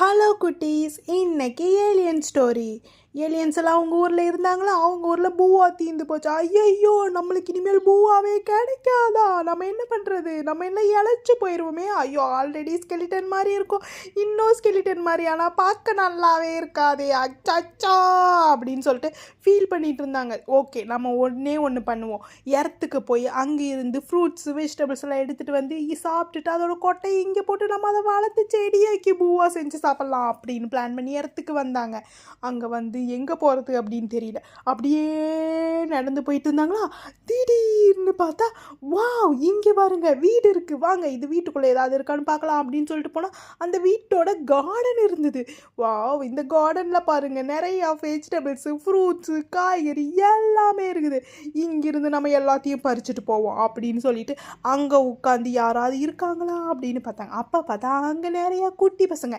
Hello குட்டீஸ், இன்னைக்கு alien story. Aliens எல்லாம் அவங்க ஊரில் இருந்தாங்களா, அவங்க ஊரில் பூவா தீர்ந்து போச்சு. ஐயையோ, நம்மளுக்கு இனிமேல் பூவாவே கிடைக்காதா? நம்ம என்ன பண்ணுறது? நம்ம என்ன இழைச்சி போயிடுவோமே. ஐயோ, ஆல்ரெடி ஸ்கெலிட்டன் மாதிரி இருக்கும், இன்னும் ஸ்கெலிட்டன் மாதிரி, ஆனால் பார்க்க நல்லாவே இருக்காதே. அச்சா அப்படின்னு சொல்லிட்டு ஃபீல் பண்ணிட்டு இருந்தாங்க. ஓகே, நம்ம ஒன்று பண்ணுவோம். எர்த்துக்கு போய் அங்கே இருந்து ஃப்ரூட்ஸ் வெஜிடபிள்ஸ் எல்லாம் எடுத்துகிட்டு வந்து சாப்பிட்டுட்டு அதோட கொட்டையை இங்கே போட்டு நம்ம அதை வளர்த்து செடியாக்கி பூவா செஞ்சு சாப்பிட்லாம் அப்படின்னு பிளான் பண்ணி இடத்துக்கு வந்தாங்க. அங்கே வந்து எங்கே போகிறது அப்படின்னு தெரியல. அப்படியே நடந்து போயிட்டு இருந்தாங்களா, திடீர்னு பார்த்தா வாவ், இங்கே பாருங்க வீடு இருக்குது, வாங்க இது வீட்டுக்குள்ளே ஏதாவது இருக்கான்னு பார்க்கலாம் அப்படின்னு சொல்லிட்டு போனால் அந்த வீட்டோட கார்டன் இருந்தது. வாவ், இந்த கார்டனில் பாருங்கள் நிறையா வெஜிடபிள்ஸு ஃப்ரூட்ஸு காய்கறி எல்லாமே இருக்குது. இங்கிருந்து நம்ம எல்லாத்தையும் பறிச்சுட்டு போவோம் அப்படின்னு சொல்லிட்டு அங்கே உட்காந்து யாராவது இருக்காங்களா அப்படின்னு பார்த்தாங்க. அப்போ பார்த்தா அங்கே நிறையா குட்டி பசங்க